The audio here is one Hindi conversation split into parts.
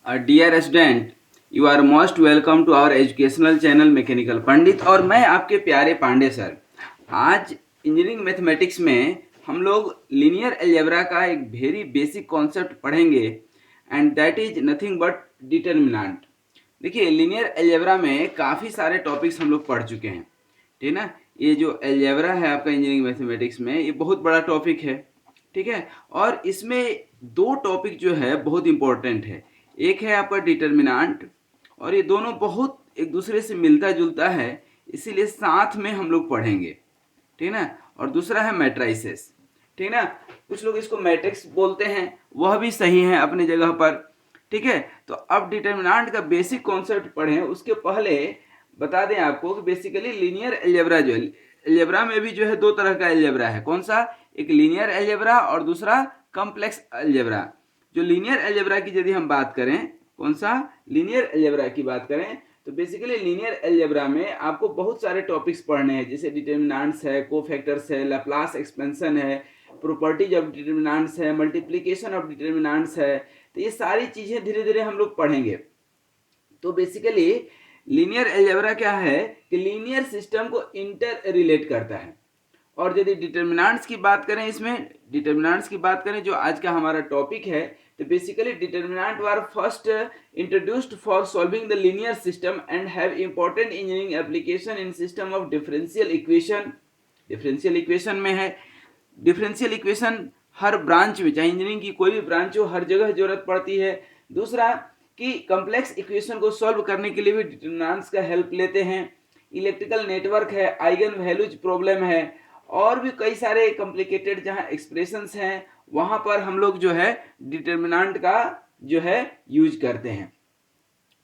Dear student, you are most welcome to our educational channel mechanical Pandit. और मैं आपके प्यारे पांडे सर। आज इंजीनियरिंग मैथमेटिक्स में हम लोग लीनियर अलजेब्रा का एक वेरी बेसिक कॉन्सेप्ट पढ़ेंगे and that is nothing but determinant. देखिए, लीनियर अलजेब्रा में काफ़ी सारे टॉपिक्स हम लोग पढ़ चुके हैं, ठीक है ना। ये जो अलजेब्रा है आपका इंजीनियरिंग मैथमेटिक्स में, ये बहुत बड़ा टॉपिक है, ठीक है। और इसमें दो टॉपिक जो है बहुत इंपॉर्टेंट है। एक है आपका डिटर्मिनेंट, और ये दोनों बहुत एक दूसरे से मिलता जुलता है, इसीलिए साथ में हम लोग पढ़ेंगे, ठीक है ना। और दूसरा है मैट्राइसेस, ठीक है ना। कुछ लोग इसको मैट्रिक्स बोलते हैं, वह भी सही है अपनी जगह पर, ठीक है। तो अब डिटर्मिनेंट का बेसिक कॉन्सेप्ट पढ़ें, उसके पहले बता दें आपको कि बेसिकली लीनियर अलजेब्रा जो है, अलजेब्रा में भी जो है दो तरह का अलजेब्रा है। कौन सा? एक लीनियर अलजेब्रा और दूसरा कॉम्प्लेक्स अलजेब्रा। जो लीनियर अलजेब्रा की यदि हम बात करें, कौन सा? लीनियर अलजेब्रा की बात करें, तो बेसिकली लीनियर अलजेब्रा में आपको बहुत सारे टॉपिक्स पढ़ने हैं, जैसे डिटर्मिनेंट्स है, कोफैक्टर्स है, लैप्लास एक्सपेंशन है, प्रॉपर्टीज ऑफ डिटर्मिनेंट्स है, मल्टीप्लिकेशन ऑफ डिटर्मिनेंट्स है। तो ये सारी चीज़ें धीरे धीरे हम लोग पढ़ेंगे। तो बेसिकली लीनियर अलजेब्रा क्या है कि लीनियर सिस्टम को इंटर रिलेट करता है। और यदि डिटर्मिनेंट्स की बात करें, इसमें डिटर्मिनेंट्स की बात करें जो आज का हमारा टॉपिक है, तो basically determinant were first introduced for solving the linear system and have important engineering application in system of differential equation. Differential equation में है, डिफरेंशियल इक्वेशन हर ब्रांच में, चाहे इंजीनियरिंग की कोई भी ब्रांच हो, हर जगह जरूरत पड़ती है। दूसरा कि कॉम्प्लेक्स इक्वेशन को सॉल्व करने के लिए भी डिटर्मिनेंट्स का हेल्प लेते हैं। इलेक्ट्रिकल नेटवर्क है, आइगन वैल्यूज प्रॉब्लम है, और भी कई सारे कॉम्प्लिकेटेड जहां एक्सप्रेशंस हैं, वहां पर हम लोग जो है डिटर्मिनेंट का जो है यूज करते हैं।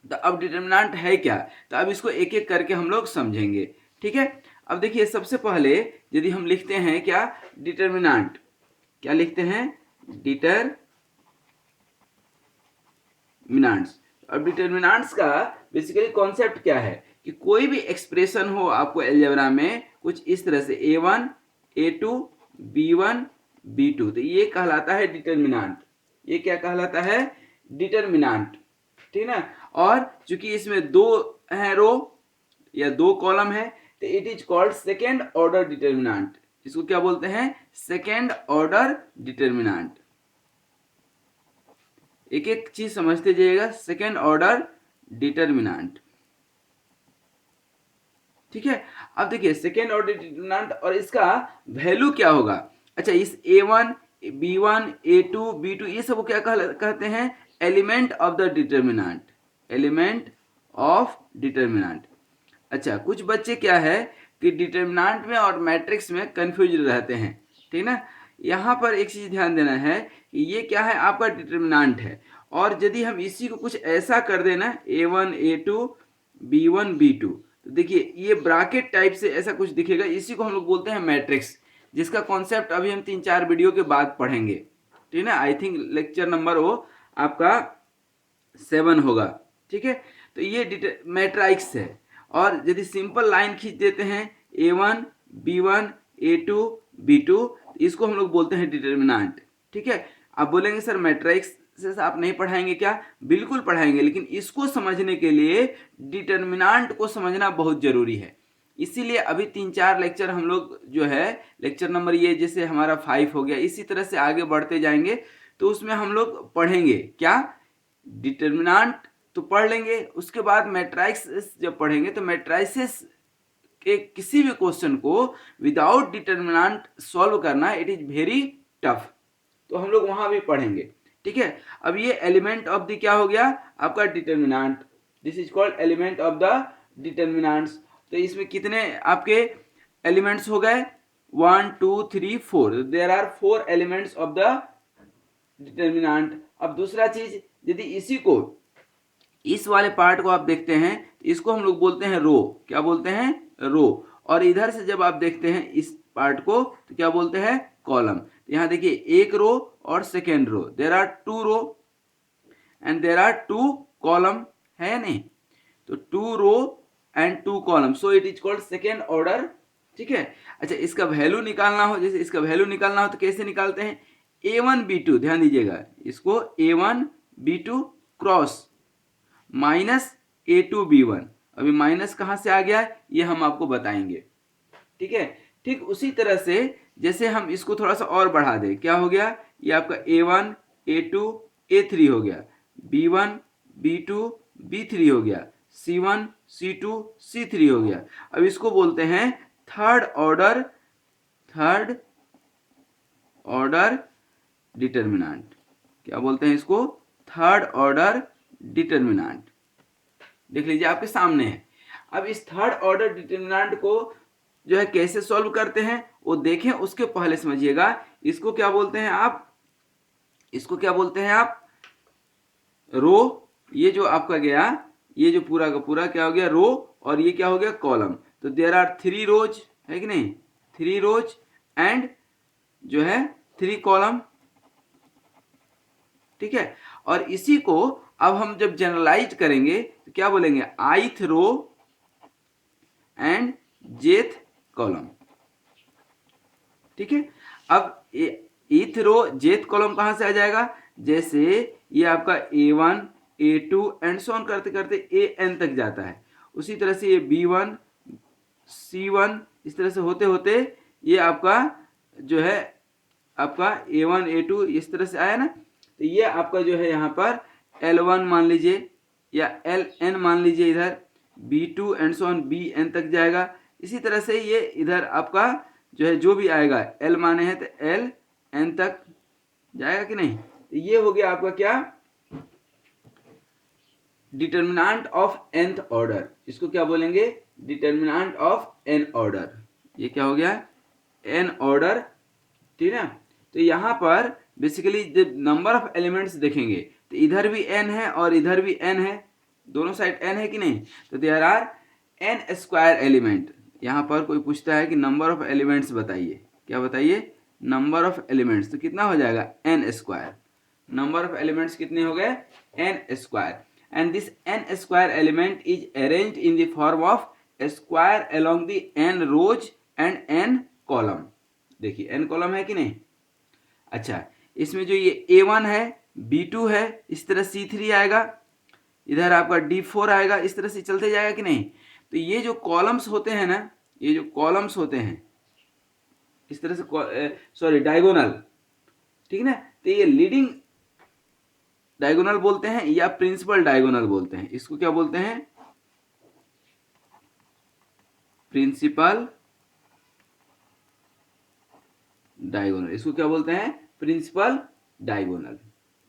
तो अब डिटर्मिनेंट है क्या, तो अब इसको एक एक करके हम लोग समझेंगे, ठीक है। अब देखिए, सबसे पहले यदि हम लिखते हैं क्या, डिटर्मिनेंट, क्या लिखते हैं? डिटर्मिनेंट्स। अब डिटर्मिनेंट्स का बेसिकली कॉन्सेप्ट क्या है कि कोई भी एक्सप्रेशन हो आपको अलजेब्रा में कुछ इस तरह से a1 a2 b1 b2, तो ये कहलाता है डिटर्मिनेंट। ये क्या कहलाता है? डिटर्मिनेंट, ठीक है ना। और चूंकि इसमें दो है रो या दो कॉलम है, तो it is called second order determinant. इसको क्या बोलते हैं? Second order determinant. एक एक चीज समझते जाइएगा। सेकेंड ऑर्डर डिटर्मिनेंट, ठीक है। अब देखिए, सेकेंड ऑर्डर डिटर्मिनेंट और इसका वैल्यू क्या होगा। अच्छा, इस a1 b1 a2 b2 ये सब क्या कहते हैं? Element of the determinant, element of determinant. अच्छा, कुछ बच्चे क्या है कि डिटर्मिनेंट में और मैट्रिक्स में कंफ्यूज रहते हैं, ठीक ना। यहाँ पर एक चीज ध्यान देना है कि ये क्या है, आपका डिटर्मिनेंट है, और यदि हम इसी को कुछ ऐसा कर देना a1 a2 b1 b2, तो देखिए ये ब्रैकेट टाइप से ऐसा कुछ दिखेगा, इसी को हम लोग बोलते हैं मैट्रिक्स, जिसका कॉन्सेप्ट अभी हम 3-4 वीडियो के बाद पढ़ेंगे, ठीक है ना। आई थिंक लेक्चर नंबर वो आपका 7 होगा, ठीक है। तो ये मैट्रिक्स है। और यदि सिंपल लाइन खींच देते हैं a1 b1 a2 b2, इसको हम लोग बोलते हैं डिटर्मिनेंट, ठीक है। आप बोलेंगे सर मैट्रिक्स से आप नहीं पढ़ाएंगे क्या? बिल्कुल पढ़ाएंगे, लेकिन इसको समझने के लिए डिटर्मिनेंट को समझना बहुत जरूरी है। इसीलिए अभी 3-4 लेक्चर हम लोग जो है, लेक्चर नंबर ये जैसे हमारा 5 हो गया, इसी तरह से आगे बढ़ते जाएंगे, तो उसमें हम लोग पढ़ेंगे क्या, डिटर्मिनेंट तो पढ़ लेंगे। उसके बाद मैट्रिक्स जब पढ़ेंगे तो मैट्रिसेस के किसी भी क्वेश्चन को विदाउट डिटर्मिनेंट सॉल्व करना इट इज वेरी टफ, तो हम लोग वहां भी पढ़ेंगे, ठीक है। अब ये एलिमेंट ऑफ द क्या हो गया आपका? Determinant. This is called element of the determinants. तो इसमें कितने आपके एलिमेंट्स हो गए? 1 2 3 4, there are 4 elements of the determinant. अब दूसरा चीज, यदि इसी को, इस वाले पार्ट को आप देखते हैं, इसको हम लोग बोलते हैं रो। क्या बोलते हैं? रो। और इधर से जब आप देखते हैं इस पार्ट को, तो क्या बोलते हैं? कॉलम। यहां देखिए, एक रो और second row, there are 2 row and there are 2 column, है या नहीं? तो 2 row and 2 column, so it is called second order, ठीक है। अच्छा, इसका वैल्यू निकालना हो, जैसे इसका वैल्यू निकालना हो तो कैसे निकालते हैं? a1 b2, ध्यान दीजिएगा, इसको a1 b2 cross minus A2B1। अभी माइनस कहाँ से आ गया ये हम आपको बताएंगे, ठीक है। ठीक उसी तरह से जैसे हम इसको थोड़ा सा और बढ़ा दें, क्या हो गया, ये आपका A1 A2 A3 हो गया, B1 B2 B3 हो गया, C1 C2 C3 हो गया। अब इसको बोलते हैं थर्ड ऑर्डर डिटर्मिनेंट। क्या बोलते हैं इसको, थर्ड ऑर्डर डिटर्मिनेंट। देख लीजिए आपके सामने है। अब इस थर्ड ऑर्डर डिटर्मिनेंट को जो है कैसे सॉल्व करते हैं वो देखें, उसके पहले समझिएगा इसको क्या बोलते हैं आप, इसको क्या बोलते हैं आप, रो। ये जो आपका गया, ये जो पूरा का पूरा क्या हो गया, रो, और ये क्या हो गया, कॉलम। तो देयर आर 3 रोज, है कि नहीं, 3 रोज एंड जो है 3 कॉलम, ठीक है। और इसी को अब हम जब जनरलाइज करेंगे तो क्या बोलेंगे, ith row and jth column, ठीक है। अब इथ रो जेथ कॉलम कहां से आ जाएगा, जैसे ये आपका A1 A2 and so on करते करते AN तक जाता है, उसी तरह से ये B1 C1 इस तरह से होते होते ये आपका जो है आपका A1 A2 इस तरह से आया ना, तो ये आपका जो है यहाँ पर L1 मान लीजिए या LN मान लीजिए, इधर B2 and so on BN तक जाएगा। इसी तरह से ये इधर आपका जो है जो भी आएगा L माने हैं तो LN तक जाएगा कि नहीं। तो ये हो गया आपका क्या, डिटर्मिनेंट ऑफ nth ऑर्डर। इसको क्या बोलेंगे, डिटर्मिनेंट ऑफ n ऑर्डर। ये क्या हो गया, n ऑर्डर, ठीक है। तो यहाँ पर बेसिकली जब नंबर ऑफ एलिमेंट्स देखेंगे तो इधर भी n है और इधर भी n है, दोनों साइड n है कि नहीं। तो there are n square element. यहाँ पर कोई पूछता है कि नंबर ऑफ एलिमेंट्स बताइए, क्या बताइए, नंबर ऑफ एलिमेंट्स, तो कितना हो जाएगा, n square. Number of elements कितने हो गए, n square. And this n square element is arranged in the form of square along the n rows and n column. देखिए n कॉलम है कि नहीं। अच्छा, इसमें जो ये A1 है, B2 है, इस तरह C3 आएगा, इधर आपका D4 आएगा, इस तरह से चलते जाएगा कि नहीं। तो ये जो कॉलम्स होते हैं ना, ये जो कॉलम्स होते हैं इस तरह से, सॉरी डायगोनल, ठीक ना। तो ये लीडिंग डायगोनल बोलते हैं या प्रिंसिपल डायगोनल बोलते हैं, इसको क्या बोलते हैं, प्रिंसिपल डायगोनल, इसको क्या बोलते हैं, प्रिंसिपल डायगोनल,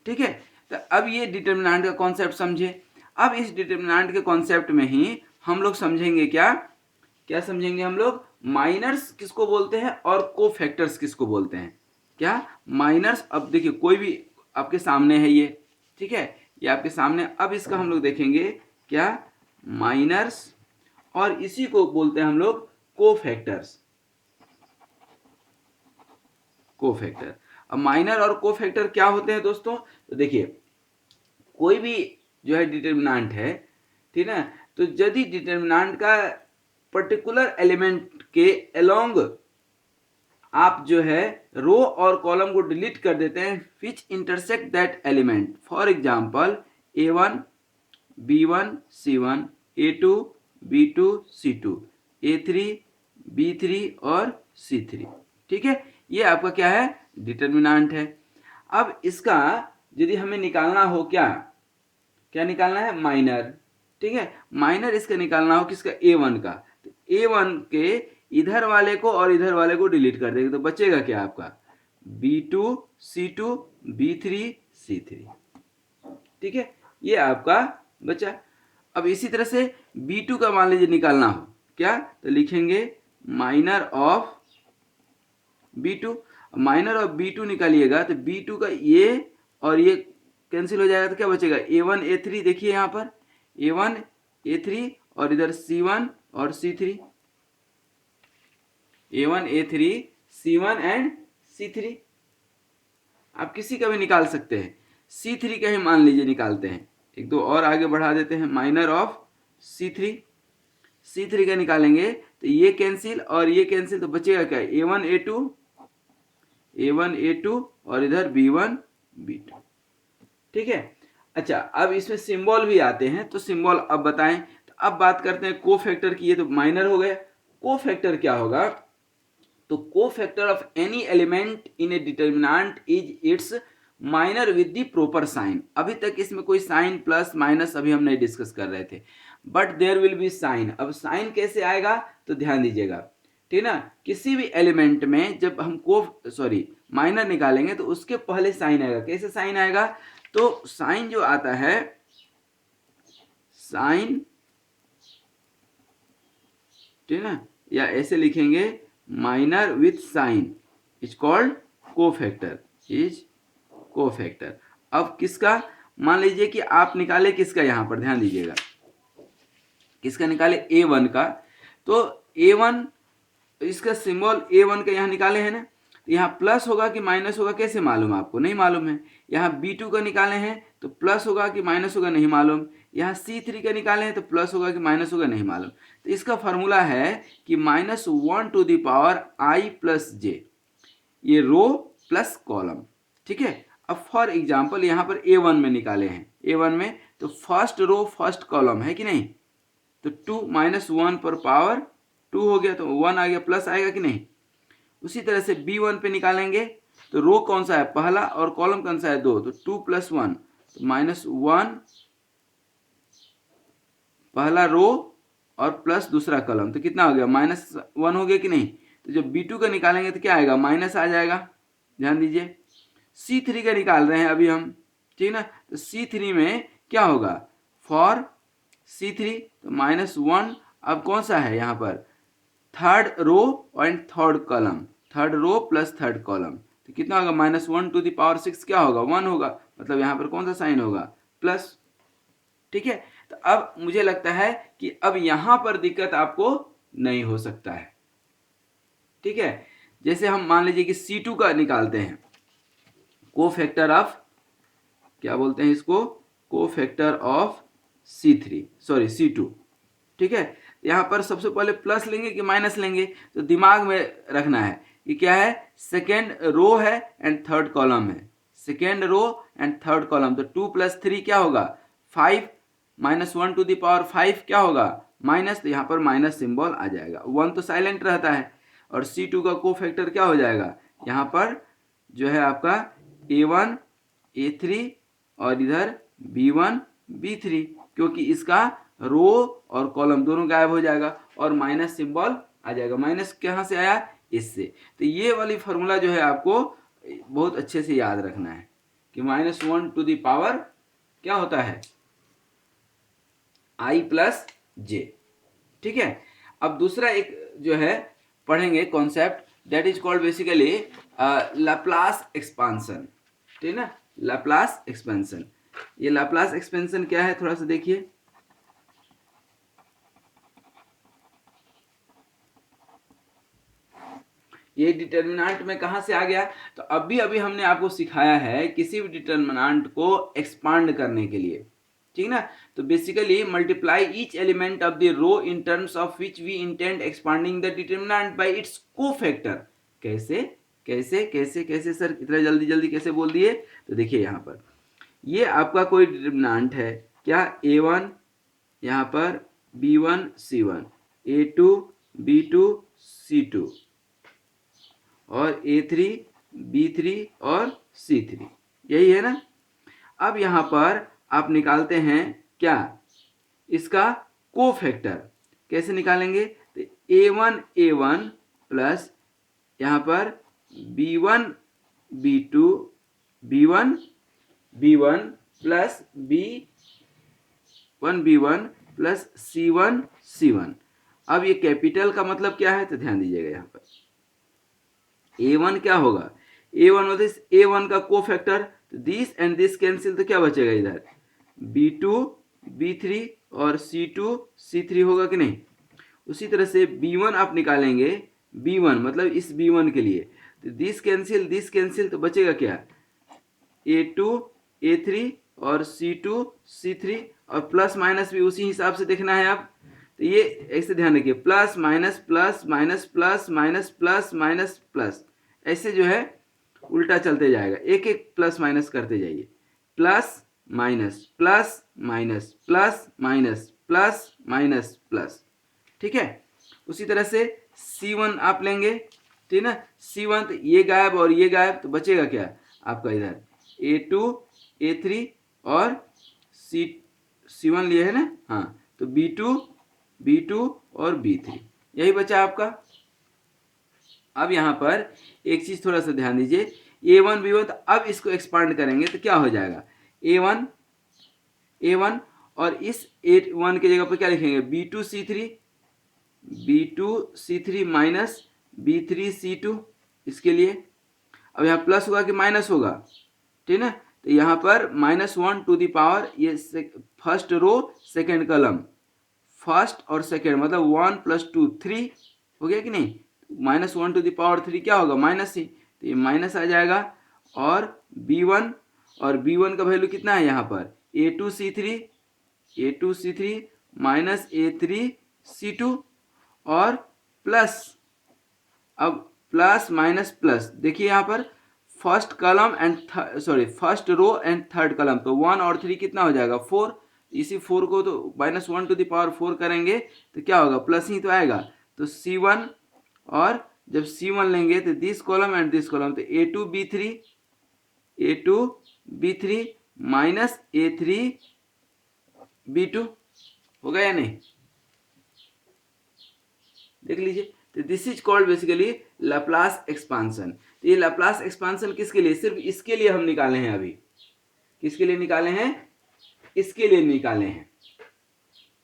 ठीक है। तो अब ये डिटर्मिनेंट का कॉन्सेप्ट समझे। अब इस डिटर्मिनेंट के कॉन्सेप्ट में ही हम लोग समझेंगे क्या क्या समझेंगे हम लोग, माइनर्स किसको बोलते हैं और कोफैक्टर्स किसको बोलते हैं। क्या माइनर्स, अब देखिए कोई भी आपके सामने है ये, ठीक है, ये आपके सामने। अब इसका हम लोग देखेंगे क्या, माइनर्स, और इसी को बोलते हैं हम लोग कोफैक्टर्स, कोफैक्टर। अब माइनर और कोफैक्टर क्या होते हैं दोस्तों, तो देखिए कोई भी जो है डिटर्मिनेंट है, ठीक है, तो यदि डिटर्मिनेंट का पर्टिकुलर एलिमेंट के अलोंग आप जो है रो और कॉलम को डिलीट कर देते हैं विच intersect that element, for example A1 B1 C1 A2 B2 C2 A3 B3 और C3, ठीक है। ये आपका क्या है, डिटर्मिनेंट है। अब इसका यदि हमें निकालना हो क्या क्या निकालना है, माइनर, ठीक है। माइनर इसका निकालना हो किसका, A1 का। तो A1 के इधर वाले को और इधर वाले को डिलीट कर देंगे तो बचेगा क्या आपका, B2 C2 B3 C3, ठीक है, ये आपका बचा। अब इसी तरह से B2 का मान लीजिए निकालना हो क्या, तो लिखेंगे minor of B2। Minor of B2 निकालिएगा तो B2 का ये और ये कैंसिल हो जाएगा तो क्या बचेगा, A1 A3, देखिए यहाँ पर A1 A3 और इधर C1 और C3, A1 A3 C1 and C3। आप किसी का भी निकाल सकते हैं, C3 का ही मान लीजिए निकालते हैं, एक दो और आगे बढ़ा देते हैं, माइनर ऑफ C3, C3 का निकालेंगे तो ये कैंसिल और ये कैंसिल, तो बचेगा क्या, A1 A2 और इधर B1 B2, ठीक है। अच्छा, अब इसमें सिंबल भी आते हैं, तो सिंबल अब बताएं। तो अब बात करते हैं कोफैक्टर की। ये तो माइनर हो गया। कोफैक्टर क्या होगा? तो cofactor of any element in a determinant is its minor with the proper sign. अभी तक इसमें कोई साइन प्लस माइनस अभी हम नहीं डिस्कस कर रहे थे, but there will be sign. अब साइन कैसे आएगा तो ध्यान दीजिएगा, ठीक ना। किसी भी एलिमेंट में जब हम माइनर निकालेंगे तो उसके पहले साइन आएगा। कैसे साइन आएगा? तो साइन जो आता है, साइन, ठीक ना, या ऐसे लिखेंगे minor with sign is called cofactor, is cofactor. अब किसका? मान लीजिए कि आप निकाले किसका, यहां पर ध्यान दीजिएगा, किसका निकाले? A1 का। तो A1, इसका सिंबल A1 का यहाँ निकाले हैं ना, तो यहाँ प्लस होगा कि माइनस होगा कैसे मालूम? आपको नहीं मालूम है। यहाँ B2 का निकाले हैं तो प्लस होगा कि माइनस होगा नहीं मालूम। यहाँ C3 का निकाले हैं तो प्लस होगा कि माइनस होगा नहीं मालूम। तो इसका फॉर्मूला है कि -1⁻I+J, ये रो प्लस कॉलम, ठीक है। अब फॉर एग्जाम्पल यहाँ पर A1 में निकाले हैं, A1 में तो फर्स्ट रो फर्स्ट कॉलम है कि नहीं, तो 2 -1 पर पावर 2 हो गया, तो 1 आ गया, प्लस आएगा कि नहीं। उसी तरह से B1 पे निकालेंगे तो रो कौन सा है? पहला, और कॉलम कौन सा है? 2, तो 2 + 1, तो -1 पहला रो और प्लस दूसरा कॉलम, तो कितना हो गया? -1 हो गया कि नहीं। तो जब B2 का निकालेंगे तो क्या आएगा? माइनस आ जाएगा। ध्यान दीजिए। C3 का निकाल रहे हैं अभी हम, ठीक ना। तो C3 में क्या होगा? फॉर C3 तो -1, अब कौन सा है यहाँ पर? Third row and third column, third row plus third column, तो कितना होगा? -1⁻6 क्या होगा? 1 होगा, मतलब यहाँ पर कौन सा साइन होगा? प्लस, ठीक है। तो अब मुझे लगता है कि अब यहां पर दिक्कत आपको नहीं हो सकता है, ठीक है। जैसे हम मान लीजिए कि C2 का निकालते हैं, कोफैक्टर ऑफ, क्या बोलते हैं इसको? कोफैक्टर ऑफ C2, ठीक है। यहाँ पर सबसे पहले प्लस लेंगे कि माइनस लेंगे, तो दिमाग में रखना है कि क्या है? सेकेंड रो है एंड थर्ड कॉलम है, second row and third column, तो 2 + 3 क्या होगा? 5, -1⁵ क्या होगा? माइनस, तो यहाँ पर माइनस सिंबल आ जाएगा। 1 तो साइलेंट रहता है, और C2 का कोफैक्टर क्या हो जाएगा? यहाँ पर जो है आपका A1 A3 और इधर B1 B3, क्योंकि इसका रो और कॉलम दोनों गायब हो जाएगा और माइनस सिंबल आ जाएगा। माइनस कहाँ से आया? इससे। तो ये वाली फॉर्मूला जो है आपको बहुत अच्छे से याद रखना है कि -1 क्या होता है? I+J, ठीक है। अब दूसरा एक जो है पढ़ेंगे concept, that is called basically Laplace expansion, ठीक ना। लाप्लास एक्सपेंशन, ये लाप्लास एक्सपेंशन क्या है थोड़ा सा देखिए। ये डिटर्मिनेंट में कहां से आ गया? तो अभी हमने आपको सिखाया है किसी भी डिटर्मिनेंट को एक्सपांड करने के लिए, ठीक ना। तो basically multiply each element of the row in terms of which we intend expanding the determinant by its cofactor. कैसे कैसे कैसे कैसे सर, इतना जल्दी जल्दी कैसे बोल दिए? तो देखिए यहाँ पर ये आपका कोई डिटर्मिनेंट है क्या? A1, यहाँ पर B1 C1, A2 B2 C2 और A3 B3 और C3, यही है ना। अब यहाँ पर आप निकालते हैं क्या? इसका कोफैक्टर। कैसे निकालेंगे? तो A1 प्लस यहाँ पर B1 B2 B1 plus B1 plus C1। अब ये कैपिटल का मतलब क्या है? तो ध्यान दीजिएगा, यहाँ पर A1 क्या होगा? A1 मतलब A1 का कोफैक्टर, तो दिस एंड दिस कैंसिल, तो क्या बचेगा इधर? B2 B3 और C2 C3 होगा कि नहीं। उसी तरह से B1 आप निकालेंगे, B1 मतलब इस B1 के लिए, तो दिस कैंसिल, तो बचेगा क्या? A2 A3 और C2 C3, और प्लस माइनस भी उसी हिसाब से देखना है आप। तो ये ऐसे ध्यान रखिए, plus minus plus minus plus minus plus minus plus, ऐसे जो है उल्टा चलते जाएगा, एक एक प्लस माइनस करते जाइए। Plus minus plus minus plus minus plus minus plus, ठीक है। उसी तरह से C1 आप लेंगे, ठीक ना। C1 तो ये गायब और ये गायब, तो बचेगा क्या आपका इधर A2 A3 और C1 लिए है ना, हाँ, तो B2 और B3, यही बचा आपका। अब यहाँ पर एक चीज थोड़ा सा ध्यान दीजिए, A1 B1, तो अब इसको एक्सपांड करेंगे तो क्या हो जाएगा A1 और इस A1 की जगह पर क्या लिखेंगे B2 C3 minus B3 C2, इसके लिए अब यहाँ प्लस होगा कि माइनस होगा, ठीक ना। तो यहाँ पर -1 टू द पावर, ये first row second column, first और सेकेंड मतलब 1 + 2 3 हो गया कि नहीं। -1 टू द पावर 3 क्या होगा माइनस ही, तो ये माइनस आ जाएगा। और B1 का वैल्यू कितना है यहाँ पर A2 C3 minus A3 C2 और प्लस, अब प्लस माइनस प्लस, देखिए यहाँ पर first column and first row and third column, तो 1 और 3 कितना हो जाएगा 4, इसी 4 को तो -1 टू द पावर 4 करेंगे तो क्या होगा प्लस ही तो आएगा। तो C1, और जब C1 लेंगे तो this column and this column, तो A2 B3 minus A3 B2 होगा या नहीं, देख लीजिए। तो this is called basically Laplace expansion. तो ये लैप्लास एक्सपांसन किसके लिए, सिर्फ इसके लिए हम निकाले हैं अभी, किसके लिए निकाले हैं, इसके लिए निकाले हैं,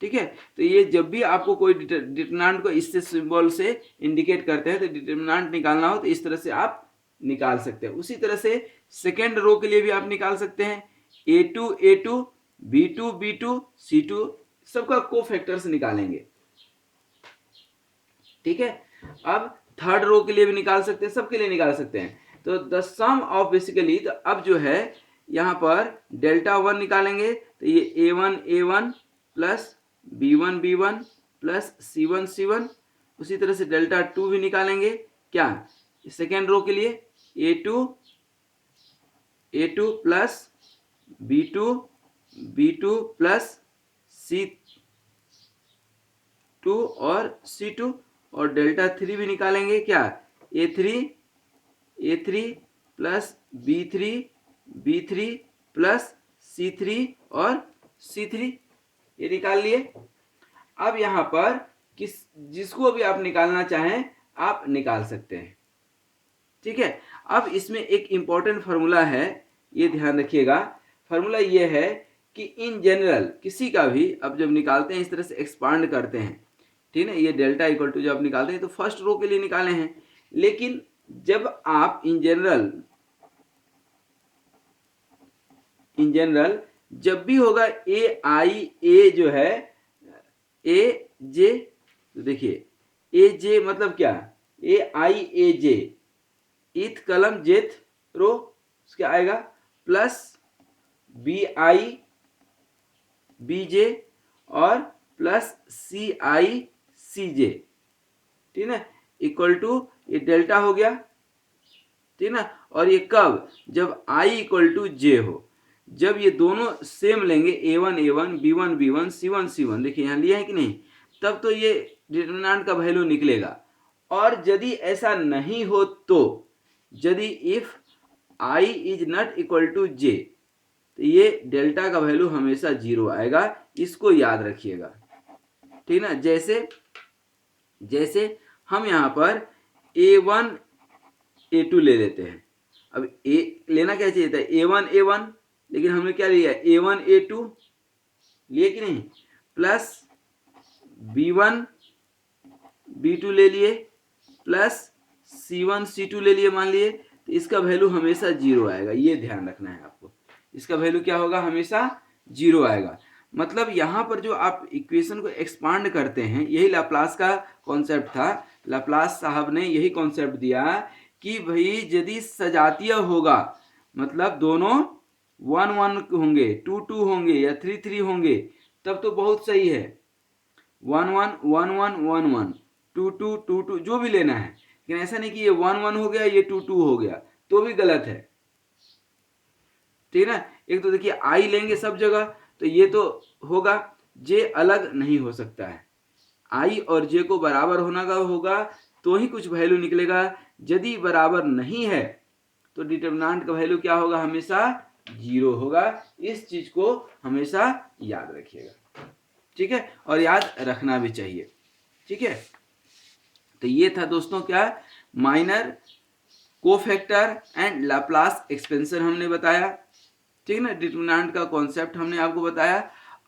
ठीक है। तो ये जब भी आपको कोई डिटरमिनेंट को इससे सिंबल से इंडिकेट करते हैं तो डिटरमिनेंट निकालना हो तो इस तरह से आप निकाल सकते हैं। उसी तरह से सेकेंड रो के लिए भी आप निकाल सकते हैं, A2 B2 C2 सबका कोफैक्टर्स निकालेंगे, ठीक है। अब थर्ड रो के लिए भी निकाल सकते हैं, सबके लिए निकाल सकते हैं। तो द सम ऑफ बेसिकली, तो अब जो है यहाँ पर Δ1 निकालेंगे, तो ये A1 plus B1 plus C1 उसी तरह से Δ2 भी निकालेंगे, क्या सेकेंड रो के लिए A2 plus B2 plus C2 और C2 और Δ3 भी निकालेंगे, क्या A3 plus B3 plus C3 और C3, ये निकाल लिए। अब यहाँ पर जिसको भी आप निकालना चाहें आप निकाल सकते हैं, ठीक है। अब इसमें एक इंपॉर्टेंट फार्मूला है, ये ध्यान रखिएगा। फार्मूला ये है कि इन जनरल किसी का भी अब जब निकालते हैं इस तरह से एक्सपांड करते हैं, ठीक है, ये डेल्टा इक्वल टू जब आप निकालते हैं तो फर्स्ट रो के लिए निकाले हैं, लेकिन जब आप इन जनरल जब भी होगा A जो है AJ, तो देखिए AJ मतलब क्या, AJ इथ कलम जेथ रो क्या आएगा प्लस BJ और प्लस CJ, ठीक है, इक्वल टू ये डेल्टा हो गया, ठीक ना। और ये कब, जब I इक्वल टू J हो, जब ये दोनों सेम लेंगे A1 B1 C1 देखिए यहाँ लिया है कि नहीं, तब तो ये डिटरमिनेंट का वैल्यू निकलेगा। और यदि ऐसा नहीं हो तो, यदि if I is not equal to J, तो ये डेल्टा का वैल्यू हमेशा 0 आएगा, इसको याद रखिएगा, ठीक ना। जैसे हम यहाँ पर A1 A2 ले लेते हैं, अब लेना क्या चाहिए था A1 लेकिन हमने क्या लिया A1 A2 लिए कि नहीं, प्लस B1 B2 ले लिए प्लस C1 C2 ले लिए मान लिए, तो इसका वैल्यू हमेशा 0 आएगा, ये ध्यान रखना है आपको, इसका वैल्यू क्या होगा हमेशा 0 आएगा। मतलब यहाँ पर जो आप इक्वेशन को एक्सपांड करते हैं, यही लाप्लास का कॉन्सेप्ट था। लाप्लास साहब ने यही कॉन्सेप्ट दिया कि भाई यदि सजातीय होगा, मतलब दोनों 1 होंगे, 2 होंगे या 3 होंगे, तब तो बहुत सही है, 1 2 जो भी लेना है। लेकिन ऐसा नहीं कि ये 1 हो गया ये 2 हो गया, तो भी गलत है। ठीक है ना। एक तो देखिए आई लेंगे सब जगह तो ये तो होगा, जे अलग नहीं हो सकता है। आई और जे को बराबर होना का होगा तो ही कुछ वैल्यू निकलेगा। यदि बराबर नहीं है तो डिटर्मिनेंट का वैल्यू क्या होगा, हमेशा 0 होगा। इस चीज को हमेशा याद रखिएगा, ठीक है, और याद रखना भी चाहिए, ठीक है। तो ये था दोस्तों क्या, minor, cofactor and Laplace expansion हमने बताया, ठीक है ना। डिटर्मिनेंट का कॉन्सेप्ट हमने आपको बताया।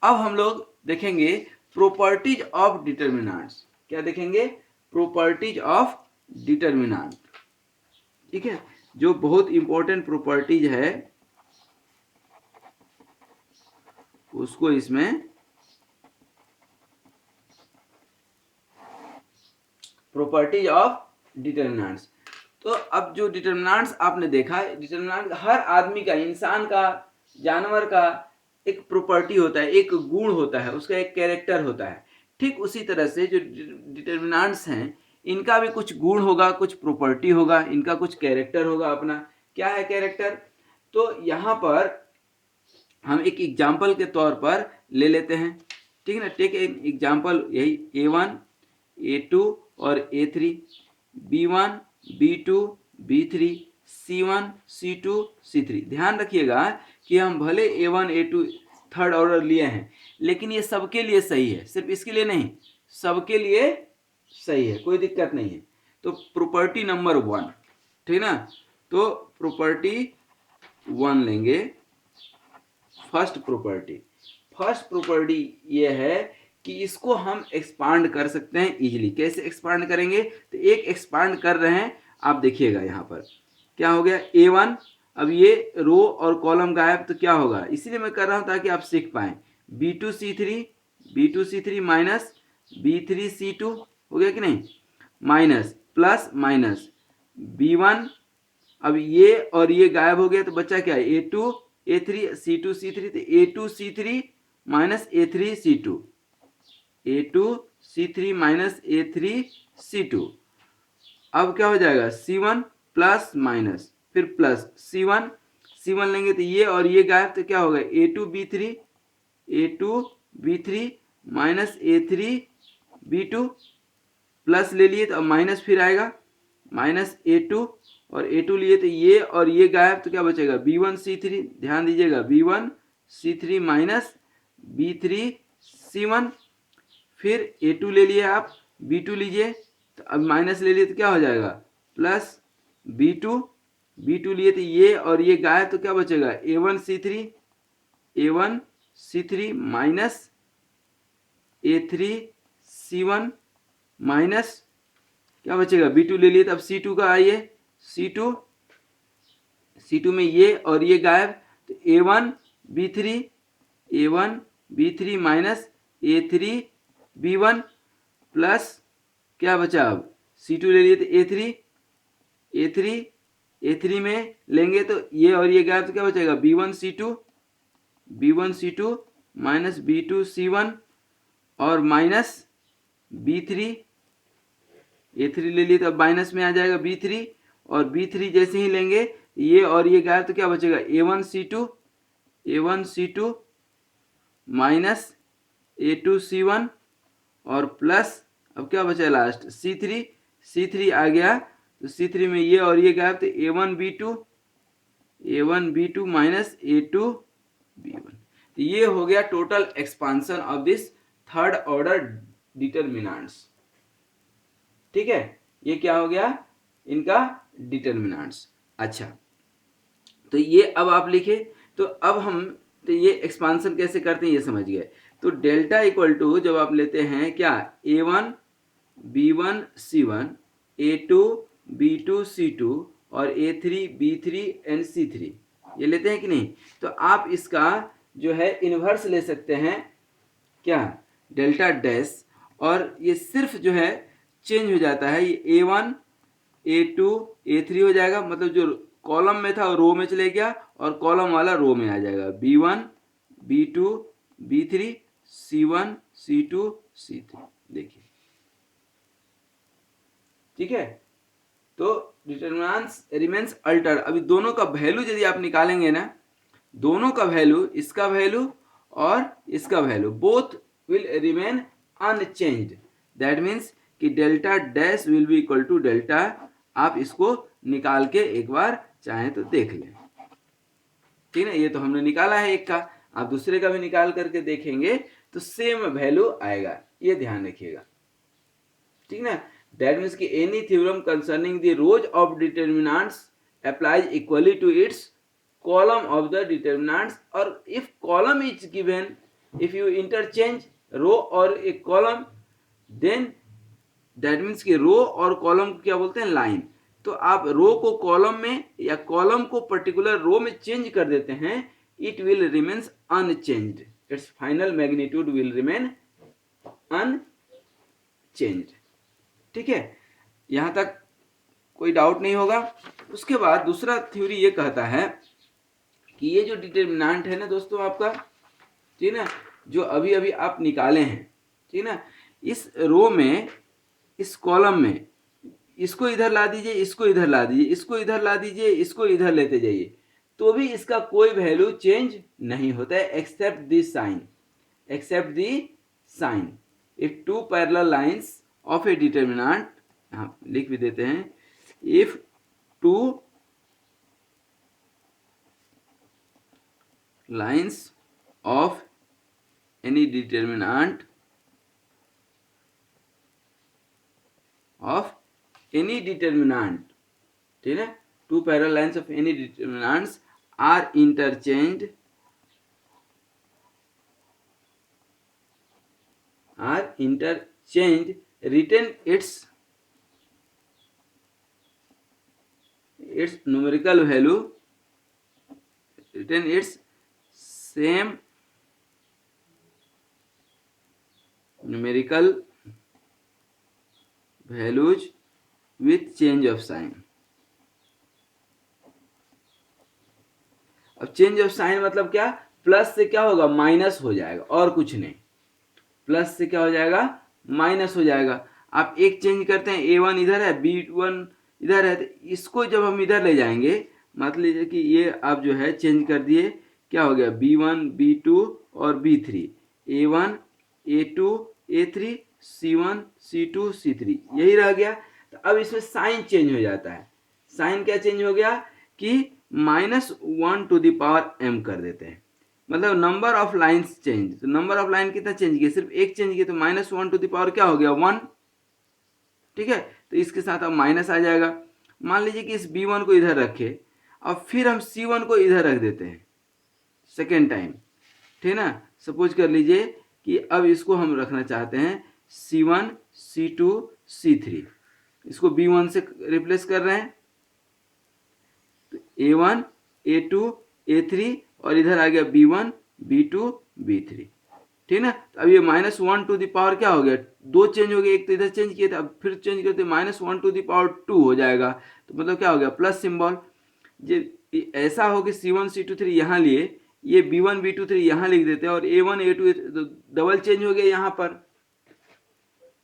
अब हम लोग देखेंगे प्रॉपर्टीज ऑफ डिटर्मिनेंट्स। क्या देखेंगे, प्रॉपर्टीज ऑफ डिटर्मिनेंट, ठीक है, जो बहुत इंपॉर्टेंट प्रॉपर्टीज है उसको इसमें प्रॉपर्टीज ऑफ डिटर्मिनेंट्स। तो अब जो डिटर्मिनेंट्स आपने देखा, डिटर्मिनेंट हर आदमी का, इंसान का, जानवर का एक प्रॉपर्टी होता है, एक गुण होता है, उसका एक कैरेक्टर होता है। ठीक उसी तरह से जो डिटर्मिनेंट्स हैं इनका भी कुछ गुण होगा, कुछ प्रॉपर्टी होगा, इनका कुछ कैरेक्टर होगा अपना। क्या है कैरेक्टर, तो यहाँ पर हम एक एग्जाम्पल के तौर पर ले लेते हैं, ठीक है ना। टेक एन एग्जाम्पल, यही A1, A2 और A3, B1, B2, B3, C1, C2, C3। ध्यान रखिएगा कि हम भले A1, A2 थर्ड ऑर्डर लिए हैं, लेकिन ये सबके लिए सही है, सिर्फ इसके लिए नहीं, सबके लिए सही है, कोई दिक्कत नहीं है। तो प्रॉपर्टी नंबर 1, ठीक ना, तो प्रॉपर्टी 1 लेंगे। फर्स्ट प्रॉपर्टी ये है कि इसको हम एक्सपांड कर सकते हैं इजीली। कैसे एक्सपांड करेंगे, तो एक एक्सपांड कर रहे हैं, आप देखिएगा यहाँ पर क्या हो गया, A1, अब ये रो और कॉलम गायब, तो क्या होगा, इसीलिए मैं कर रहा हूँ ताकि आप सीख पाएं। B2C3 माइनस B3C2 हो गया कि नहीं, माइनस प्लस माइनस B1, अब ये और ये गायब हो गया तो बचा क्या, A2 A3 C2 C3, तो A2 C3 minus A3 C2, A2 C3 minus A3 C2। अब क्या हो जाएगा, C1 प्लस माइनस फिर प्लस C1 लेंगे तो ये और ये गायब, तो क्या होगा, A2 B3 minus A3 B2, plus ले लिए तो अब माइनस फिर आएगा, माइनस A2 और A2 लिए तो ये और ये गायब, तो क्या बचेगा, B1C3। ध्यान दीजिएगा, B1C3 माइनस B3C1, फिर A2 ले लिए आप, B2 लीजिए तो अब माइनस ले लिए तो क्या हो जाएगा, प्लस B2 लिए तो ये और ये गायब, तो क्या बचेगा, A1C3 माइनस A3C1 माइनस क्या बचेगा, B2 ले लिए तो अब C2 का आइए, C2 में ये और ये गायब, तो A1B3 माइनस A3B1 प्लस क्या बचा, अब C2 ले लिए तो A3 में लेंगे तो ये और ये गायब, तो क्या बचेगा, B1C2 माइनस B2C1 और माइनस B3, A3 ले लिए तो अब माइनस में आ जाएगा B3, और B3 जैसे ही लेंगे ये और ये गायब, तो क्या बचेगा, A1C2 माइनस A2C1 और प्लस अब क्या बचा लास्ट, C3 आ गया, तो C3 में ये और ये गायब, तो A1B2 माइनस A2B1। तो ये हो गया total expansion of this third order determinants, ठीक है, ये क्या हो गया, इनका डिटर्मिनेंट्स। अच्छा, तो ये अब आप लिखे, तो अब हम तो ये एक्सपांशन कैसे करते हैं ये समझ गए। तो डेल्टा इक्वल टू जब आप लेते हैं क्या, A1 B1 C1, A2 B2 C2 और A3 B3 एंड C3, ये लेते हैं कि नहीं, तो आप इसका जो है इन्वर्स ले सकते हैं, क्या, डेल्टा डैश, और ये सिर्फ जो है चेंज हो जाता है, ये A1 A2 A3 हो जाएगा, मतलब जो कॉलम में था वो रो में चले गया और कॉलम वाला रो में आ जाएगा, B1 B2 B3 C1 C2 C3, देखिए, ठीक है। तो डिटर्मिनेंट्स रिमेन्स अल्टर, अभी दोनों का वैल्यू यदि आप निकालेंगे ना, दोनों का वैल्यू, इसका वैल्यू और इसका value, both will remain unchanged. That means कि delta dash will be equal to delta. आप इसको निकाल के एक बार चाहें तो देख लें, ठीक है। ये तो हमने निकाला है एक का, आप दूसरे का भी निकाल करके देखेंगे तो सेम वैल्यू आएगा, ये ध्यान रखिएगा, ठीक ना। दैट मीन्स कि any theorem concerning the rose of determinants applies equally to its column of the determinants, or if column is given, if you interchange row or a column, then that means कि रो और कॉलम को क्या बोलते हैं, लाइन। तो आप रो को कॉलम में या कॉलम को पर्टिकुलर रो में चेंज कर देते हैं, it will remains unchanged, it's final magnitude will remain unchanged, ठीक है। यहां तक कोई डाउट नहीं होगा। उसके बाद दूसरा थ्योरी ये कहता है कि ये जो डिटर्मिनेंट है ना दोस्तों आपका, ठीक ना, जो अभी अभी आप निकाले हैं, ठीक ना, इस रो में, इस कॉलम में, इसको इधर ला दीजिए, इसको इधर ला दीजिए, इसको इधर ला दीजिए, इसको इधर लेते जाइए, तो भी इसका कोई वैल्यू चेंज नहीं होता है except this sign, except the sign. If two parallel lines of a determinant, हाँ लिख भी देते हैं, if two lines of any determinant of any determinant, ठीक है, two parallel lines of any determinants are interchanged, retain its numerical value, retain its same numerical values with change of sign। अब चेंज ऑफ साइन मतलब क्या, प्लस से क्या होगा, माइनस हो जाएगा, और कुछ नहीं। प्लस से क्या हो जाएगा, माइनस हो जाएगा। आप एक चेंज करते हैं, A1 इधर है, B1 इधर है, तो इसको जब हम इधर ले जाएंगे, मान लीजिए कि ये आप जो है चेंज कर दिए, क्या हो गया, B1 B2 और B3, A1 A2 A3 C1 C2 C3, यही रह गया। तो अब इसमें साइन चेंज हो जाता है। साइन क्या चेंज हो गया कि -1 टू द पावर m कर देते हैं, मतलब नंबर ऑफ लाइन्स चेंज। तो नंबर ऑफ लाइन कितना चेंज किया, सिर्फ एक चेंज किया, तो -1 टू द पावर क्या हो गया, 1, ठीक है। तो इसके साथ अब माइनस आ जाएगा। मान लीजिए कि इस B1 को इधर रखे, अब फिर हम C1 को इधर रख देते हैं सेकेंड टाइम, ठीक ना। सपोज कर लीजिए कि अब इसको हम रखना चाहते हैं C1 C2 C3, इसको B1 से रिप्लेस कर रहे हैं, तो A1 A2 A3 और इधर आ गया B1 B2 B3, ठीक ना। तो अब ये -1 टू द पावर क्या हो गया, दो चेंज हो गए, एक तो इधर चेंज किए थे, अब फिर चेंज करते -1 टू द पावर 2 हो जाएगा, तो मतलब क्या हो गया, प्लस सिंबल। ये ऐसा हो कि C1 C2 3 यहाँ लिए, ये B1 B2 3 यहाँ लिख देते हैं, और A1 A2 तो डबल चेंज हो गया यहाँ पर,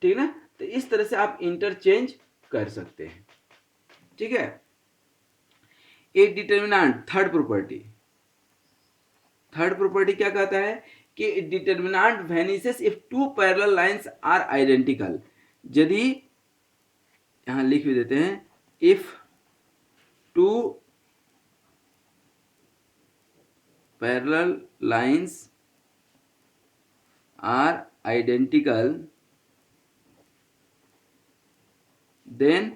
ठीक ना। तो इस तरह से आप इंटरचेंज कर सकते हैं, ठीक है। एक डिटर्मिनेंट, थर्ड प्रॉपर्टी क्या कहता है कि determinant vanishes if two parallel lines are identical. यदि, यहां लिख भी देते हैं, if two parallel lines are identical then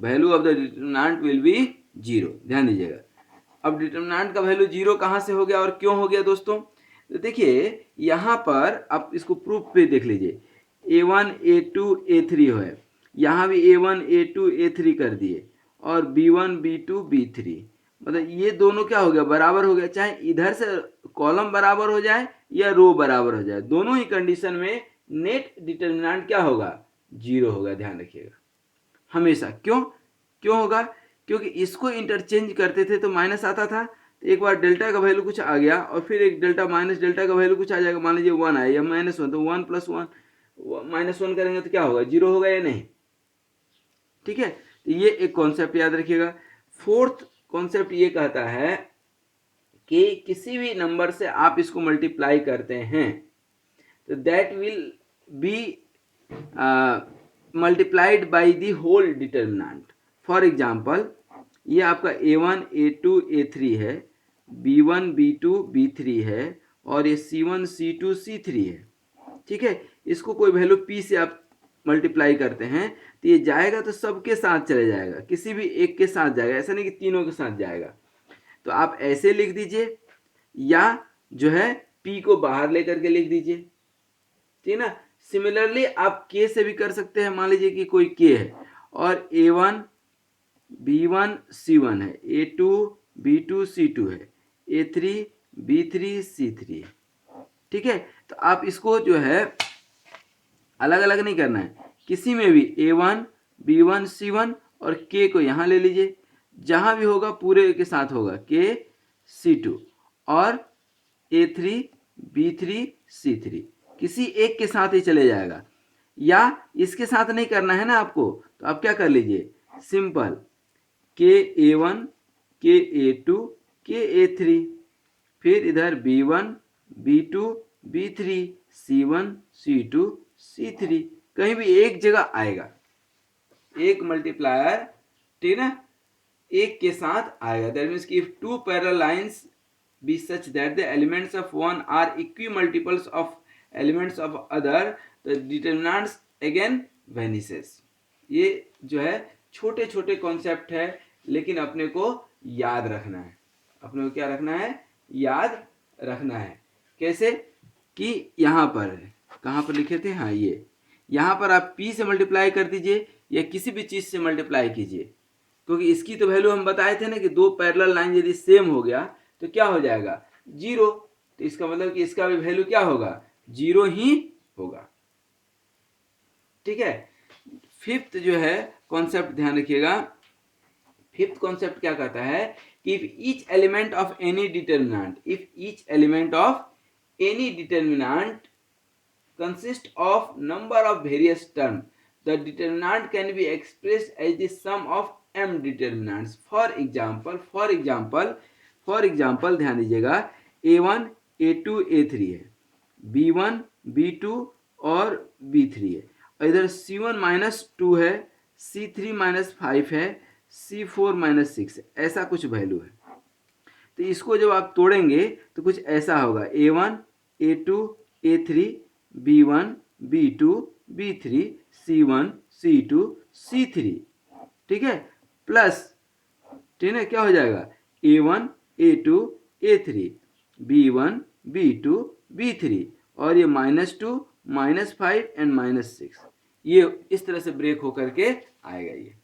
value of the determinant will be 0। ध्यान दीजिएगा, अब डिटर्मिनेंट का वैल्यू 0 कहां से हो गया और क्यों हो गया दोस्तों। तो देखिए यहां पर आप इसको प्रूफ पे देख लीजिए, A1 A2 A3 है, यहाँ भी A1 A2 A3 कर दिए, और B1 B2 B3, मतलब ये दोनों क्या हो गया, बराबर हो गया। चाहे इधर से कॉलम बराबर हो जाए या रो बराबर हो जाए, दोनों ही कंडीशन में नेट डिटर्मिनेंट क्या होगा, 0 होगा। ध्यान रखिएगा हमेशा। क्यों होगा, क्योंकि इसको इंटरचेंज करते थे तो माइनस आता था, तो एक बार डेल्टा का वैल्यू कुछ आ गया, और फिर एक डेल्टा माइनस डेल्टा का वैल्यू कुछ आ जाएगा, मान लीजिए 1 आया या -1, तो 1 + 1 -1 करेंगे तो क्या होगा, 0 होगा या नहीं, ठीक है। तो ये एक कॉन्सेप्ट याद रखिएगा। फोर्थ कॉन्सेप्ट ये कहता है कि किसी भी नंबर से आप इसको मल्टीप्लाई करते हैं तो that will be multiplied by the whole determinant. For example, ये आपका a1 a2 a3 है, b1 b2 b3 है, और ये c1 c2 c3 है। ठीक है, इसको कोई वैल्यू p से आप मल्टीप्लाई करते हैं तो ये जाएगा तो सबके साथ चले जाएगा, किसी भी एक के साथ जाएगा, ऐसा नहीं कि तीनों के साथ जाएगा। तो आप ऐसे लिख दीजिए, या जो है p को बाहर लेकर के लिख दीजिए। ठीक है ना। सिमिलरली आप k से भी कर सकते हैं। मान लीजिए कि कोई k है और a1 b1 c1 है, a2 b2 c2 है, a3 b3 c3 है। ठीक है, तो आप इसको जो है अलग अलग नहीं करना है, किसी में भी a1 b1 c1 और k को यहाँ ले लीजिए, जहाँ भी होगा पूरे के साथ होगा k c2 और a3 b3 c3, किसी एक के साथ ही चले जाएगा। या इसके साथ नहीं करना है ना आपको, तो आप क्या कर लीजिए, simple k a1 k a2 k a3, फिर इधर b1 b2 b3 c1 c2 c3, कहीं भी एक जगह आएगा, एक मल्टीप्लायर, ठीक है ना, एक के साथ आएगा। दैट मीन्स कि if two parallel lines be such that the elements of one are equimultiples of elements of other, the determinants again vanishes। ये जो है छोटे छोटे कॉन्सेप्ट है, लेकिन अपने को याद रखना है। अपने को क्या रखना है, याद रखना है। कैसे कि यहाँ पर कहाँ पर लिखे थे, हाँ ये यहाँ पर आप p से मल्टीप्लाई कर दीजिए या किसी भी चीज़ से मल्टीप्लाई कीजिए, क्योंकि इसकी तो वैल्यू हम बताए थे ना कि दो पैरेलल लाइन यदि सेम हो गया तो क्या हो जाएगा, जीरो। तो इसका मतलब कि इसका भी वैल्यू क्या होगा, जीरो ही होगा। ठीक है। फिफ्थ जो है कॉन्सेप्ट ध्यान रखिएगा, फिफ्थ कॉन्सेप्ट क्या कहता है कि if each element of any determinant, if each element of any determinant consist of number of various terms, the determinant can be expressed as the sum of m determinants। for example ध्यान दीजिएगा, a1 a2 a3 है, b1 b2 और b3 है, और इधर c1 माइनस 2 है, c3 माइनस 5 है, c4 माइनस 6 है, ऐसा कुछ वैल्यू है। तो इसको जब आप तोड़ेंगे तो कुछ ऐसा होगा, a1 a2 a3 b1 b2 b3 c1 c2 c3, ठीक है, प्लस, ठीक है, क्या हो जाएगा, a1 a2 a3 b1 b2 b3, और ये -2 -5 एंड -6, ये इस तरह से ब्रेक होकर के आएगा। ये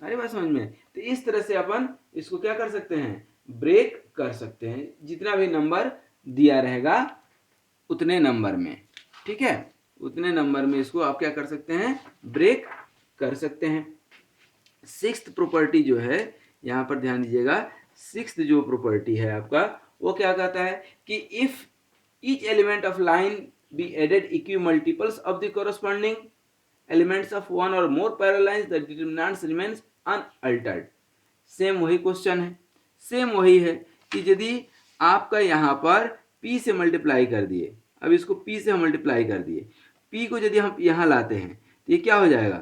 अरे बात समझ में। तो इस तरह से अपन इसको क्या कर सकते हैं, ब्रेक कर सकते हैं, जितना भी नंबर दिया रहेगा उतने नंबर में। ठीक है, उतने नंबर में इसको आप क्या कर सकते हैं, ब्रेक कर सकते हैं। सिक्स्थ प्रॉपर्टी जो है यहाँ पर ध्यान दीजिएगा, सिक्स्थ जो प्रॉपर्टी है आपका वो क्या कहता है कि if each element of line be added equi multiples of the corresponding elements of one or more parallel lines, the determinants remains unaltered. Same वही क्वेश्चन है, सेम वही है कि यदि आपका यहाँ पर p से मल्टीप्लाई कर दिए, अब इसको p से हम मल्टीप्लाई कर दिए, p को यदि हम यहाँ लाते हैं तो ये क्या हो जाएगा,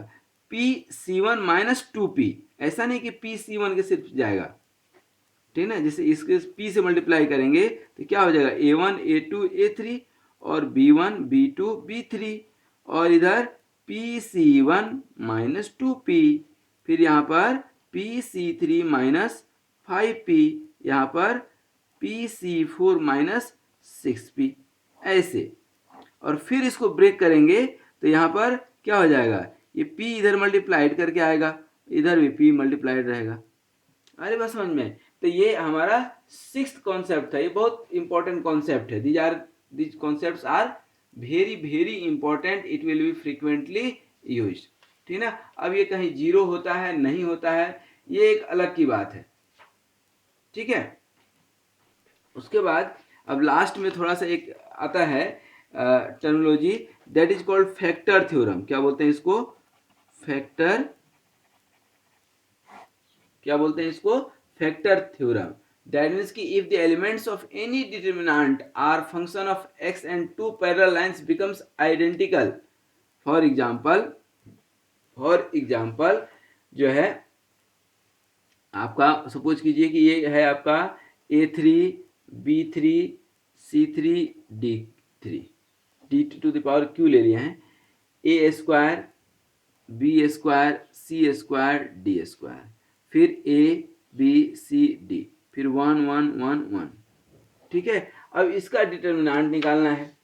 p c1 माइनस 2p, ऐसा नहीं कि p c1 के सिर्फ जाएगा, ठीक है ना, जैसे इसके p से मल्टीप्लाई करेंगे तो क्या हो जाएगा, a1 a2 a3 और b1 b2 b3, और इधर p c1 माइनस 2p, फिर यहाँ पर p c3 माइनस 5p, यहाँ पर p c4 माइनस 6p, ऐसे। और फिर इसको ब्रेक करेंगे तो यहाँ पर क्या हो जाएगा, ये p इधर मल्टीप्लाइड करके आएगा, इधर भी p मल्टीप्लाइड रहेगा। अरे बस समझ में। तो ये हमारा सिक्स्थ कॉन्सेप्ट था, ये बहुत इंपॉर्टेंट कॉन्सेप्ट है। These concepts are very very important, it will be frequently used. ठीक है ना। अब ये कहीं जीरो होता है नहीं होता है, ये एक अलग की बात है। ठीक है। उसके बाद अब लास्ट में थोड़ा सा एक आता है terminology, that is called factor theorem. क्या बोलते हैं इसको, फैक्टर, क्या बोलते हैं इसको, फैक्टर थ्योरम। दैट मीन्स कि if the elements of any determinant are function of x and two parallel lines becomes identical. For example जो है आपका सपोज कीजिए कि ये है आपका A3 B3 C3 D3 D to the power Q ले लिए हैं, A square B square C square D square, फिर A B C D, फिर 1 1 1 1। ठीक है, अब इसका डिटर्मिनेंट निकालना है,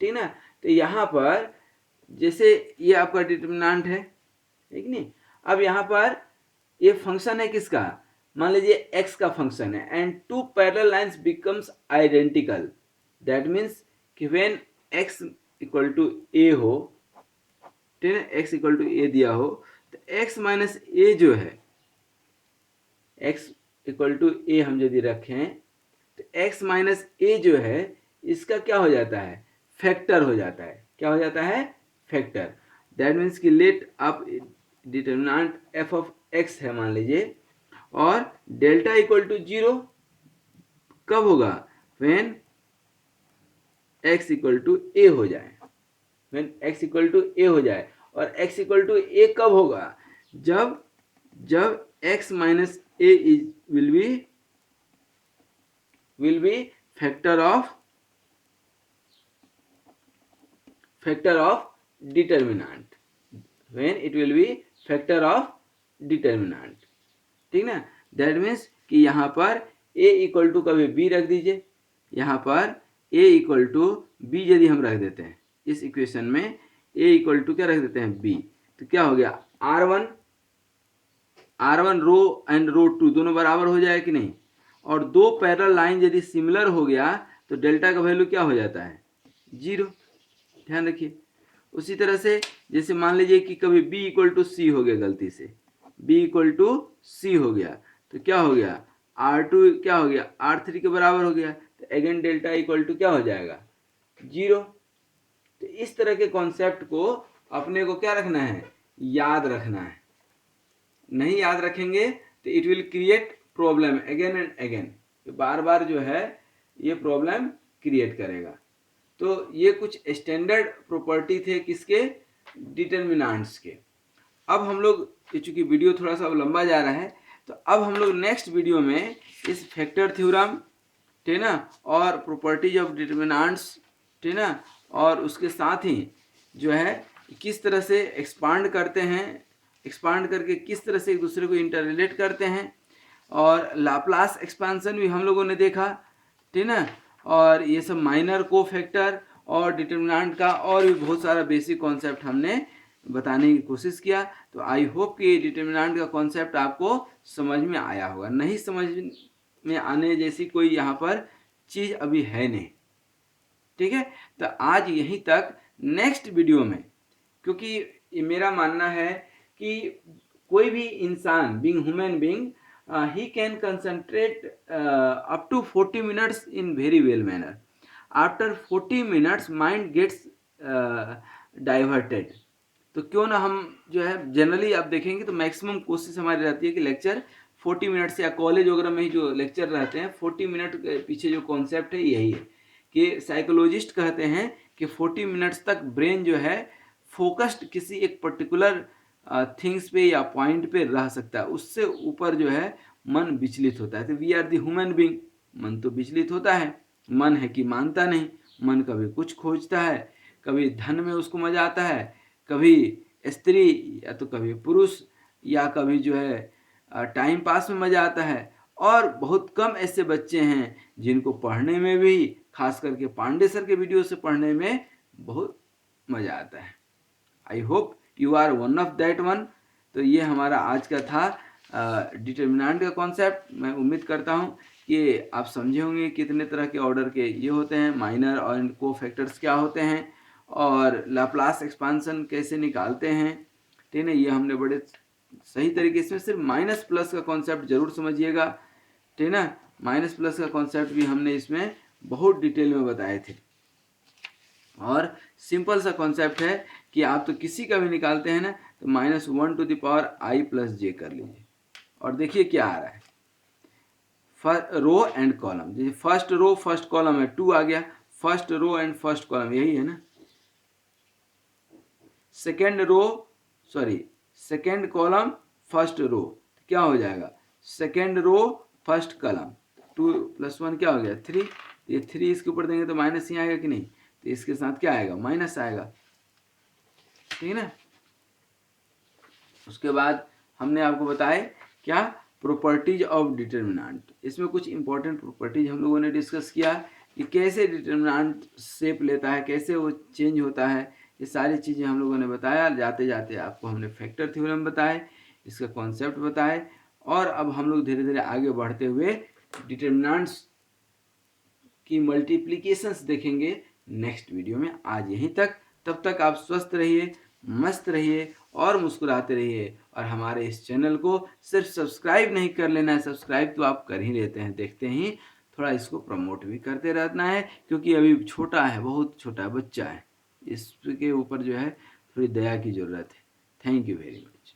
ठीक ना। तो यहाँ पर जैसे ये आपका डिटर्मिनेंट है, ठीक नहीं। अब यहाँ पर ये फंक्शन है किसका, मान लीजिए x का फंक्शन है, and two parallel lines becomes identical. That means कि when x equal to a हो, ठीक है, x इक्वल टू a दिया हो, तो x माइनस a जो है, x इक्वल टू a हम यदि रखें तो x माइनस a जो है इसका क्या हो जाता है, फैक्टर हो जाता है। क्या हो जाता है, फैक्टर। दैट मीन्स कि लेट आप डिटर्मिनेंट f ऑफ x है मान लीजिए, और डेल्टा इक्वल टू 0 कब होगा, when x equal to a हो जाए, when x equal to a हो जाए। और x इक्वल टू a कब होगा, जब x minus a will be factor of determinant, when it will be factor of determinant, ठीक ना। दैट मीन्स कि यहाँ पर a इक्वल टू कभी b रख दीजिए, यहाँ पर a इक्वल टू b यदि हम रख देते हैं इस इक्वेशन में, a इक्वल टू क्या रख देते हैं, b, तो क्या हो गया, r1 रो एंड रो 2 दोनों बराबर हो जाए कि नहीं। और दो पैरेलल लाइन यदि सिमिलर हो गया तो डेल्टा का वैल्यू क्या हो जाता है, 0। ध्यान रखिए। उसी तरह से जैसे मान लीजिए कि कभी b इक्वल टू सी हो गया, गलती से b इक्वल टू सी हो गया, तो क्या हो गया, r2 क्या हो गया, r3 के बराबर हो गया, तो अगेन डेल्टा इक्वल टू क्या हो जाएगा, 0। तो इस तरह के कॉन्सेप्ट को अपने को क्या रखना है, याद रखना है। नहीं याद रखेंगे तो it will create problem again and again, बार बार जो है ये प्रॉब्लम क्रिएट करेगा। तो ये कुछ स्टैंडर्ड प्रॉपर्टी थे किसके, डिटर्मिनेंट्स के। अब हम लोग, चूंकि वीडियो थोड़ा सा लंबा जा रहा है, तो अब हम लोग नेक्स्ट वीडियो में इस फैक्टर थ्योरम, ठीक ना, और प्रॉपर्टीज ऑफ डिटर्मिनेंट्स, ठीक ना, और उसके साथ ही जो है किस तरह से एक्सपांड करते हैं, एक्सपांड करके किस तरह से एक दूसरे को इंटर रिलेट करते हैं, और लाप्लास एक्सपांसन भी हम लोगों ने देखा, ठीक ना। और ये सब माइनर को फैक्टर और डिटर्मिनेंट का और भी बहुत सारा बेसिक कॉन्सेप्ट हमने बताने की कोशिश किया। तो आई होप कि डिटर्मिनेंट का कॉन्सेप्ट आपको समझ में आया होगा। नहीं समझ में आने जैसी कोई यहाँ पर चीज़ अभी है नहीं, ठीक है। तो आज यहीं तक, नेक्स्ट वीडियो में, क्योंकि ये मेरा मानना है कि कोई भी इंसान, being human being, he can concentrate up to 40 minutes in very well manner. After 40 minutes mind gets diverted। तो क्यों ना हम जो है जनरली आप देखेंगे तो मैक्सिमम कोशिश हमारी रहती है कि लेक्चर 40 मिनट से, या कॉलेज वगैरह में ही जो लेक्चर रहते हैं 40 मिनट के पीछे जो कॉन्सेप्ट है यही है कि साइकोलॉजिस्ट कहते हैं कि 40 मिनट्स तक ब्रेन जो है फोकस्ड किसी एक पर्टिकुलर थिंग्स पे या पॉइंट पे रह सकता है, उससे ऊपर जो है मन विचलित होता है। तो we are the human being, मन तो विचलित होता है, मन है कि मानता नहीं, मन कभी कुछ खोजता है, कभी धन में उसको मजा आता है, कभी स्त्री या तो कभी पुरुष, या कभी जो है टाइम पास में मजा आता है। और बहुत कम ऐसे बच्चे हैं जिनको पढ़ने में भी, खास करके पांडे सर के वीडियो से पढ़ने में बहुत मजा आता है। I hope you are one of that one. तो ये हमारा आज का था डिटर्मिनेंट का कॉन्सेप्ट। मैं उम्मीद करता हूँ कि आप समझे होंगे कितने तरह के ऑर्डर के ये होते हैं, माइनर और को फैक्टर्स क्या होते हैं, और लाप्लास एक्सपांसन कैसे निकालते हैं, ठीक है। ये हमने बड़े सही तरीके से, सिर्फ माइनस प्लस का कॉन्सेप्ट जरूर समझिएगा, ठीक है ना। माइनस प्लस का कॉन्सेप्ट भी हमने इसमें बहुत डिटेल में बताए थे, और सिंपल सा कॉन्सेप्ट है कि आप तो किसी का भी निकालते हैं ना तो -1 to the power i plus j कर लीजिए, और देखिए क्या आ रहा है, रो एंड कॉलम, जैसे फर्स्ट रो फर्स्ट कॉलम है 2 आ गया, first row and first column यही है ना। Second row sorry second column first row, क्या हो जाएगा सेकेंड रो फर्स्ट कॉलम, 2 + 1 क्या हो गया 3, ये 3 इसके ऊपर देंगे तो माइनस ही आएगा कि नहीं, तो इसके साथ क्या आएगा माइनस आएगा, ठीक है ना। उसके बाद हमने आपको बताया क्या प्रॉपर्टीज ऑफ डिटर्मिनेंट, इसमें कुछ इंपॉर्टेंट प्रॉपर्टीज हम लोगों ने डिस्कस किया कि कैसे डिटर्मिनेंट शेप लेता है, कैसे वो चेंज होता है, ये सारी चीज़ें हम लोगों ने बताया। जाते जाते आपको हमने फैक्टर थ्योरम बताए, इसका कॉन्सेप्ट बताए, और अब हम लोग धीरे धीरे आगे बढ़ते हुए डिटर्मिनेंट्स की मल्टीप्लिकेशंस देखेंगे नेक्स्ट वीडियो में। आज यहीं तक, तब तक आप स्वस्थ रहिए, मस्त रहिए और मुस्कुराते रहिए। और हमारे इस चैनल को सिर्फ सब्सक्राइब नहीं कर लेना है, सब्सक्राइब तो आप कर ही लेते हैं, देखते ही थोड़ा इसको प्रमोट भी करते रहना है, क्योंकि अभी छोटा है, बहुत छोटा है, बच्चा है, इसके ऊपर जो है थोड़ी दया की ज़रूरत है। Thank you very much.